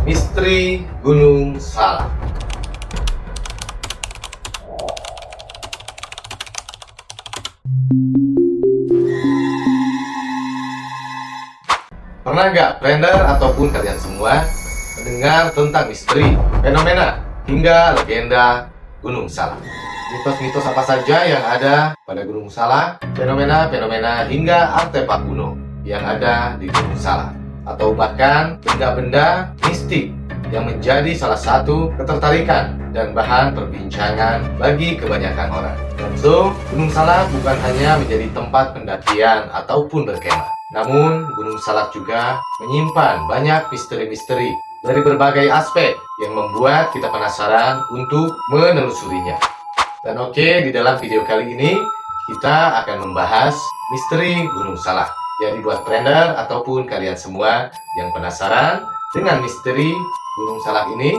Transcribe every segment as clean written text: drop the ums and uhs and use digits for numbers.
Misteri Gunung Salak. Pernah gak Brander ataupun kalian semua mendengar tentang misteri, fenomena, hingga legenda Gunung Salak? Mitos-mitos apa saja yang ada pada Gunung Salak, fenomena-fenomena hingga artefak kuno yang ada di Gunung Salak, atau bahkan benda-benda mistik yang menjadi salah satu ketertarikan dan bahan perbincangan bagi kebanyakan orang. So, Gunung Salak bukan hanya menjadi tempat pendakian ataupun berkemah, namun Gunung Salak juga menyimpan banyak misteri-misteri dari berbagai aspek yang membuat kita penasaran untuk menelusurinya. Dan oke, di dalam video kali ini kita akan membahas misteri Gunung Salak. Jadi buat Brander ataupun kalian semua yang penasaran dengan misteri Gunung Salak ini,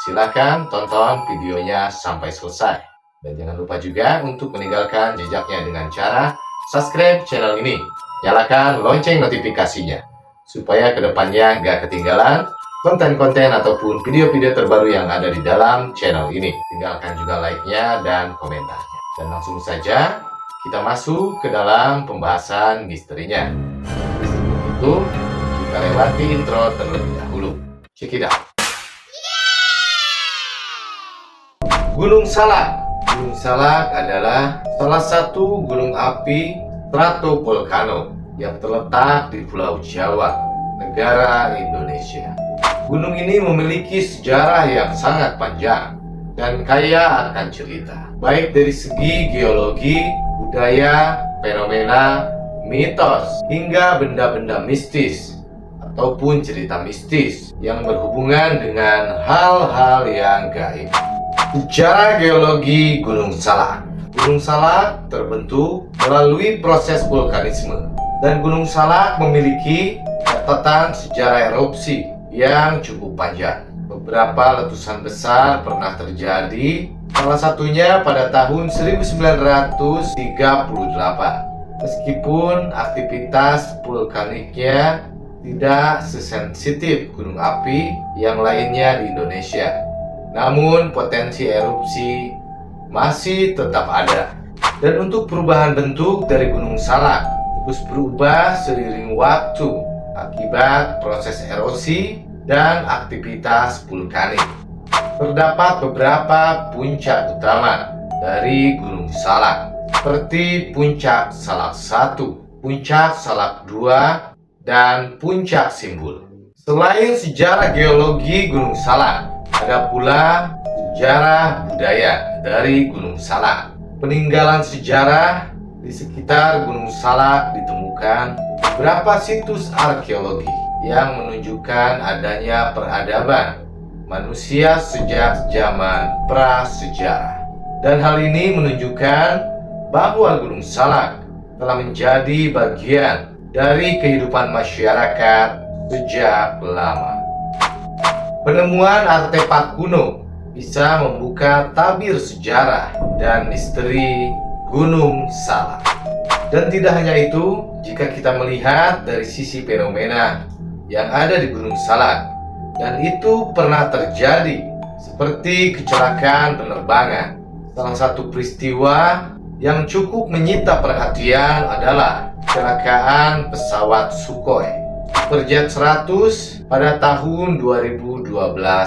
silakan tonton videonya sampai selesai. Dan jangan lupa juga untuk meninggalkan jejaknya dengan cara subscribe channel ini. Nyalakan lonceng notifikasinya, supaya kedepannya nggak ketinggalan konten-konten ataupun video-video terbaru yang ada di dalam channel ini. Tinggalkan juga like-nya dan komentarnya. Dan langsung saja kita masuk ke dalam pembahasan misterinya. Sebelum itu, kita lewati intro terlebih dahulu. Check it out. Gunung Salak. Gunung Salak adalah salah satu gunung api stratovolcano yang terletak di Pulau Jawa, negara Indonesia. Gunung ini memiliki sejarah yang sangat panjang dan kaya akan cerita, baik dari segi geologi, budaya, fenomena, mitos, hingga benda-benda mistis ataupun cerita mistis yang berhubungan dengan hal-hal yang gaib. Sejarah geologi Gunung Salak. Gunung Salak terbentuk melalui proses vulkanisme, dan Gunung Salak memiliki catatan sejarah erupsi yang cukup panjang. Beberapa letusan besar pernah terjadi, salah satunya pada tahun 1938. Meskipun aktivitas vulkaniknya tidak sesensitif gunung api yang lainnya di Indonesia, namun potensi erupsi masih tetap ada. Dan untuk perubahan bentuk dari Gunung Salak terus berubah seiring waktu akibat proses erosi dan aktivitas vulkanik. Terdapat beberapa puncak utama dari Gunung Salak, seperti Puncak Salak 1, Puncak Salak 2, dan Puncak Simbul. Selain sejarah geologi Gunung Salak, ada pula sejarah budaya dari Gunung Salak. Peninggalan sejarah di sekitar Gunung Salak ditemukan beberapa situs arkeologi yang menunjukkan adanya peradaban manusia sejak zaman prasejarah. Dan hal ini menunjukkan bahwa Gunung Salak telah menjadi bagian dari kehidupan masyarakat sejak lama. Penemuan artefak kuno bisa membuka tabir sejarah dan misteri Gunung Salak. Dan tidak hanya itu, jika kita melihat dari sisi fenomena yang ada di Gunung Salak, dan itu pernah terjadi, seperti kecelakaan penerbangan. Salah satu peristiwa yang cukup menyita perhatian adalah kecelakaan pesawat Sukhoi Superjet 100 pada tahun 2012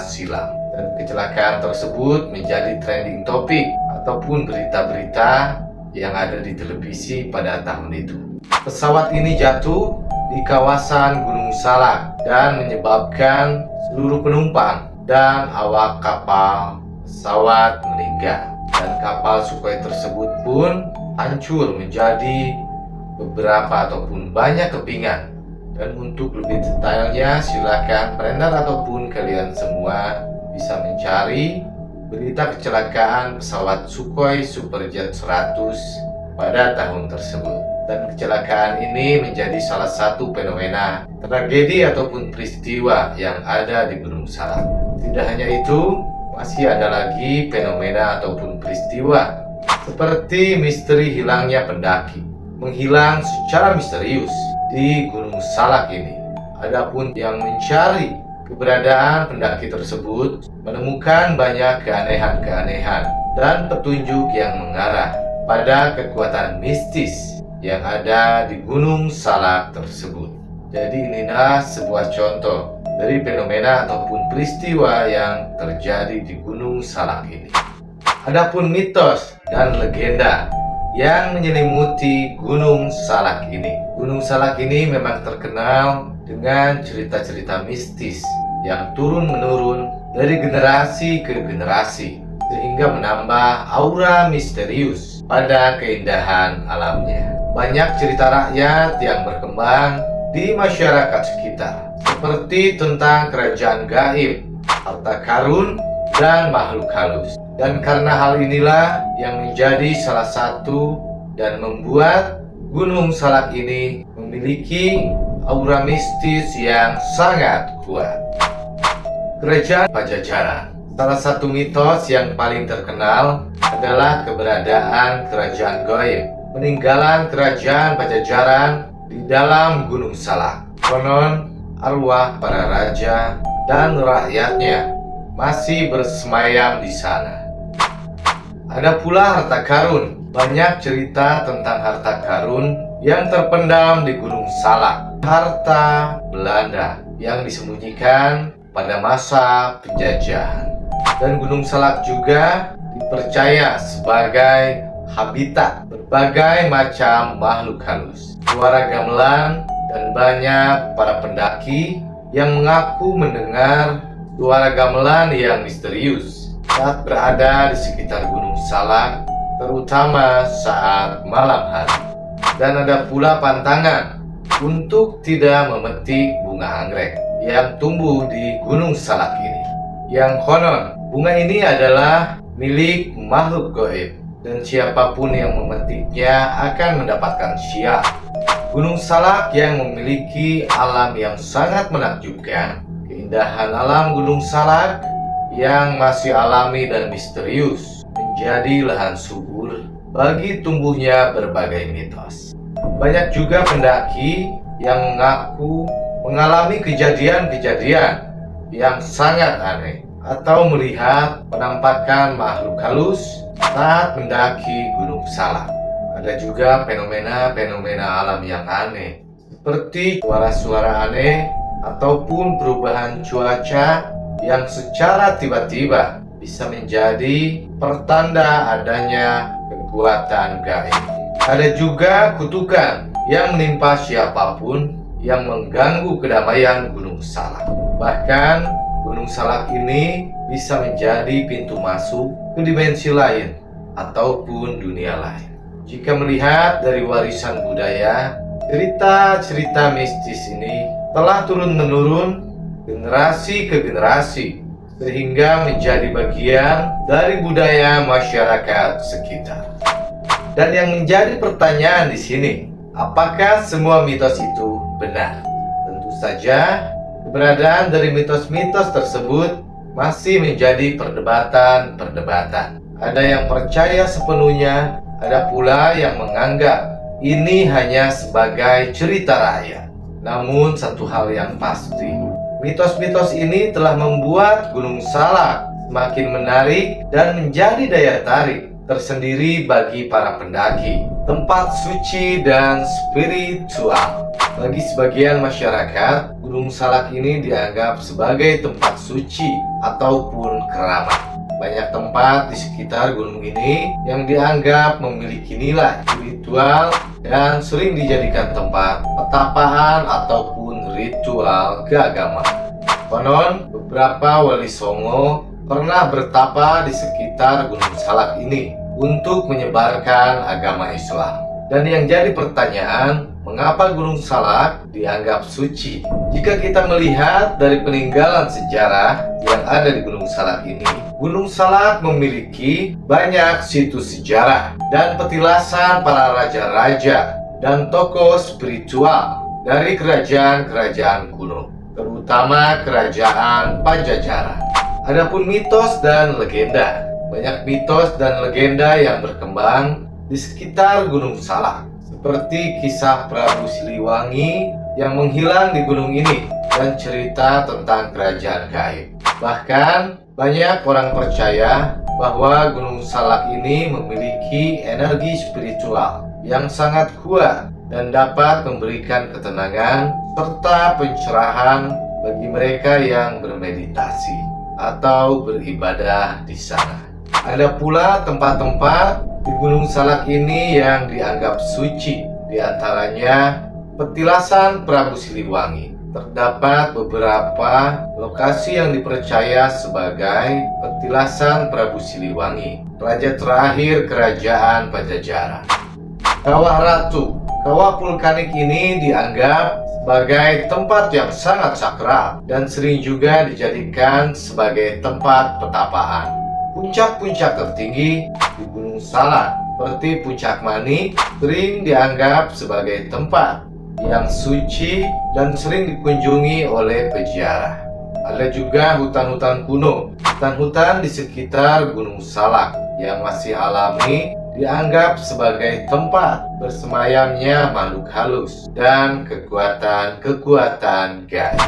silam. Dan kecelakaan tersebut menjadi trending topik ataupun berita-berita yang ada di televisi pada tahun itu. Pesawat ini jatuh di kawasan Gunung Salak dan menyebabkan seluruh penumpang dan awak kapal pesawat meninggal. Dan kapal Sukhoi tersebut pun hancur menjadi beberapa ataupun banyak kepingan. Dan untuk lebih detailnya, silakan Brander ataupun kalian semua bisa mencari berita kecelakaan pesawat Sukhoi Superjet 100 pada tahun tersebut. Dan kecelakaan ini menjadi salah satu fenomena tragedi ataupun peristiwa yang ada di Gunung Salak. Tidak hanya itu, masih ada lagi fenomena ataupun peristiwa seperti misteri hilangnya pendaki, menghilang secara misterius di Gunung Salak ini. Adapun yang mencari Keberadaan pendaki tersebut menemukan banyak keanehan-keanehan dan petunjuk yang mengarah pada kekuatan mistis yang ada di Gunung Salak tersebut. Jadi inilah sebuah contoh dari fenomena ataupun peristiwa yang terjadi di Gunung Salak ini. Adapun mitos dan legenda yang menyelimuti Gunung Salak ini. Gunung Salak ini memang terkenal dengan cerita-cerita mistis yang turun-menurun dari generasi ke generasi, sehingga menambah aura misterius pada keindahan alamnya. Banyak cerita rakyat yang berkembang di masyarakat sekitar, seperti tentang kerajaan gaib, harta karun, dan makhluk halus. Dan karena hal inilah yang menjadi salah satu dan membuat Gunung Salak ini memiliki aura mistis yang sangat kuat. Kerajaan Pajajaran. Salah satu mitos yang paling terkenal adalah keberadaan kerajaan gaib, peninggalan kerajaan Pajajaran di dalam Gunung Salak. Konon, arwah para raja dan rakyatnya masih bersemayam di sana. Ada pula harta karun. Banyak cerita tentang harta karun yang terpendam di Gunung Salak. Harta Belanda yang disembunyikan pada masa penjajahan. Dan Gunung Salak juga dipercaya sebagai habitat berbagai macam makhluk halus, suara gamelan, dan banyak para pendaki yang mengaku mendengar suara gamelan yang misterius saat berada di sekitar Gunung Salak, terutama saat malam hari. Dan ada pula pantangan untuk tidak memetik bunga anggrek yang tumbuh di Gunung Salak ini. Yang konon, bunga ini adalah milik makhluk gaib dan siapapun yang memetiknya akan mendapatkan syiar. Gunung Salak yang memiliki alam yang sangat menakjubkan. Keindahan alam Gunung Salak yang masih alami dan misterius menjadi lahan subur bagi tumbuhnya berbagai mitos. Banyak juga pendaki yang mengaku mengalami kejadian-kejadian yang sangat aneh atau melihat penampakan makhluk halus saat mendaki Gunung Salak. Ada juga fenomena-fenomena alam yang aneh, seperti suara-suara aneh ataupun perubahan cuaca yang secara tiba-tiba bisa menjadi pertanda adanya kekuatan gaib. Ada juga kutukan yang menimpa siapapun yang mengganggu kedamaian Gunung Salak. Bahkan Gunung Salak ini bisa menjadi pintu masuk ke dimensi lain ataupun dunia lain. Jika melihat dari warisan budaya, cerita-cerita mistis ini telah turun-menurun generasi ke generasi, sehingga menjadi bagian dari budaya masyarakat sekitar. Dan yang menjadi pertanyaan di sini, apakah semua mitos itu benar? Tentu saja, keberadaan dari mitos-mitos tersebut masih menjadi perdebatan-perdebatan. Ada yang percaya sepenuhnya, ada pula yang menganggap ini hanya sebagai cerita rakyat. Namun satu hal yang pasti, mitos-mitos ini telah membuat Gunung Salak semakin menarik dan menjadi daya tarik tersendiri bagi para pendaki, tempat suci dan spiritual. Bagi sebagian masyarakat, Gunung Salak ini dianggap sebagai tempat suci ataupun keramat. Banyak tempat di sekitar gunung ini yang dianggap memiliki nilai spiritual dan sering dijadikan tempat petapaan ataupun ritual keagamaan. Konon, beberapa wali songo pernah bertapa di sekitar Gunung Salak ini untuk menyebarkan agama Islam. Dan yang jadi pertanyaan, mengapa Gunung Salak dianggap suci? Jika kita melihat dari peninggalan sejarah yang ada di Gunung Salak ini, Gunung Salak memiliki banyak situs sejarah dan petilasan para raja-raja dan tokoh spiritual dari kerajaan-kerajaan kuno, terutama kerajaan Pajajaran. Adapun mitos dan legenda, banyak mitos dan legenda yang berkembang di sekitar Gunung Salak, seperti kisah Prabu Siliwangi yang menghilang di gunung ini dan cerita tentang kerajaan gaib. Bahkan banyak orang percaya bahwa Gunung Salak ini memiliki energi spiritual yang sangat kuat dan dapat memberikan ketenangan serta pencerahan bagi mereka yang bermeditasi atau beribadah di sana. Ada pula tempat-tempat di Gunung Salak ini yang dianggap suci, di antaranya petilasan Prabu Siliwangi. Terdapat beberapa lokasi yang dipercaya sebagai petilasan Prabu Siliwangi, raja terakhir kerajaan Pajajaran. Kawah Ratu. Kawah vulkanik ini dianggap sebagai tempat yang sangat sakral dan sering juga dijadikan sebagai tempat petapaan. Puncak-puncak tertinggi di Gunung Salak seperti Puncak Mani sering dianggap sebagai tempat yang suci dan sering dikunjungi oleh peziarah. Ada juga hutan-hutan kuno, hutan-hutan di sekitar Gunung Salak yang masih alami dianggap sebagai tempat bersemayamnya makhluk halus dan kekuatan-kekuatan gaib.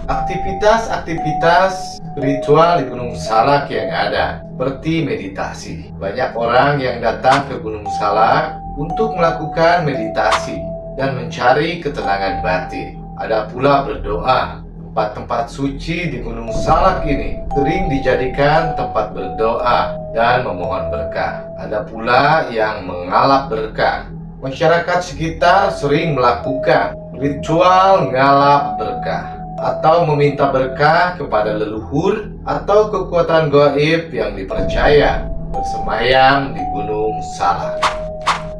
Aktivitas-aktivitas spiritual di Gunung Salak yang ada, seperti meditasi. Banyak orang yang datang ke Gunung Salak untuk melakukan meditasi dan mencari ketenangan batin. Ada pula berdoa. Tempat-tempat suci di Gunung Salak ini sering dijadikan tempat berdoa dan memohon berkah. Ada pula yang mengalap berkah. Masyarakat sekitar sering melakukan ritual ngalap berkah atau meminta berkah kepada leluhur atau kekuatan gaib yang dipercaya bersemayam di Gunung Salak.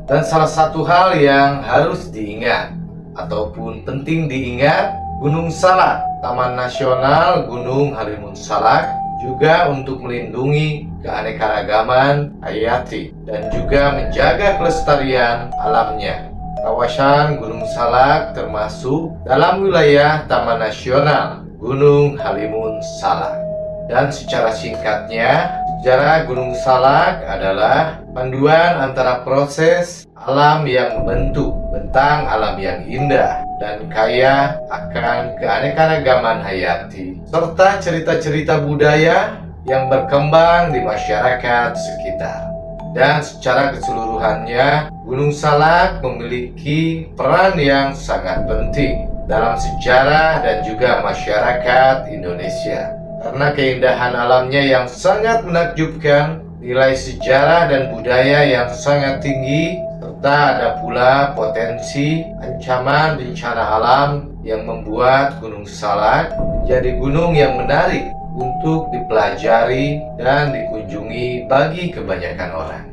Dan salah satu hal yang harus diingat ataupun penting diingat, Gunung Salak, Taman Nasional Gunung Halimun Salak, juga untuk melindungi keanekaragaman hayati dan juga menjaga kelestarian alamnya. Kawasan Gunung Salak termasuk dalam wilayah Taman Nasional Gunung Halimun Salak. Dan secara singkatnya, sejarah Gunung Salak adalah panduan antara proses alam yang membentuk bentang alam yang indah dan kaya akan keanekaragaman hayati, serta cerita-cerita budaya yang berkembang di masyarakat sekitar. Dan secara keseluruhannya, Gunung Salak memiliki peran yang sangat penting dalam sejarah dan juga masyarakat Indonesia. Karena keindahan alamnya yang sangat menakjubkan, nilai sejarah dan budaya yang sangat tinggi, serta ada pula potensi ancaman bencana alam yang membuat Gunung Salak menjadi gunung yang menarik untuk dipelajari dan dikunjungi bagi kebanyakan orang.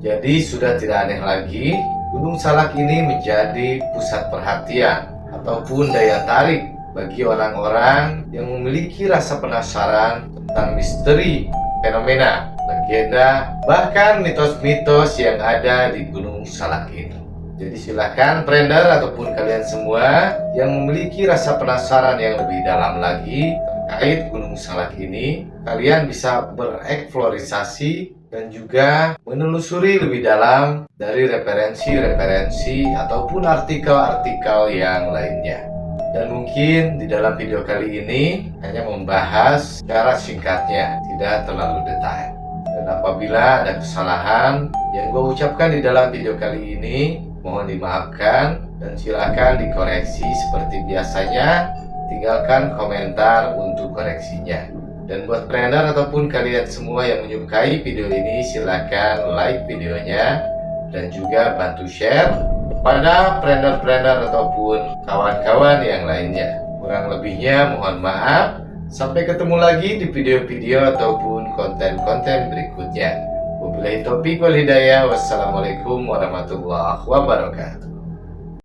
Jadi sudah tidak aneh lagi Gunung Salak ini menjadi pusat perhatian ataupun daya tarik bagi orang-orang yang memiliki rasa penasaran tentang misteri, fenomena, legenda, bahkan mitos-mitos yang ada di Gunung Salak ini. Jadi silakan friender ataupun kalian semua yang memiliki rasa penasaran yang lebih dalam lagi terkait Gunung Salak ini, kalian bisa bereksplorasi dan juga menelusuri lebih dalam dari referensi-referensi ataupun artikel-artikel yang lainnya. Dan mungkin di dalam video kali ini hanya membahas secara singkatnya, tidak terlalu detail. Dan apabila ada kesalahan yang gue ucapkan di dalam video kali ini, mohon dimaafkan dan silakan dikoreksi seperti biasanya. Tinggalkan komentar untuk koreksinya. Dan buat friender ataupun kalian semua yang menyukai video ini, silakan like videonya dan juga bantu share kepada friender-friender ataupun kawan-kawan yang lainnya. Kurang lebihnya mohon maaf. Sampai ketemu lagi di video-video ataupun konten-konten berikutnya. Wabillahi taufiq wal hidayah. Wassalamualaikum warahmatullahi wabarakatuh.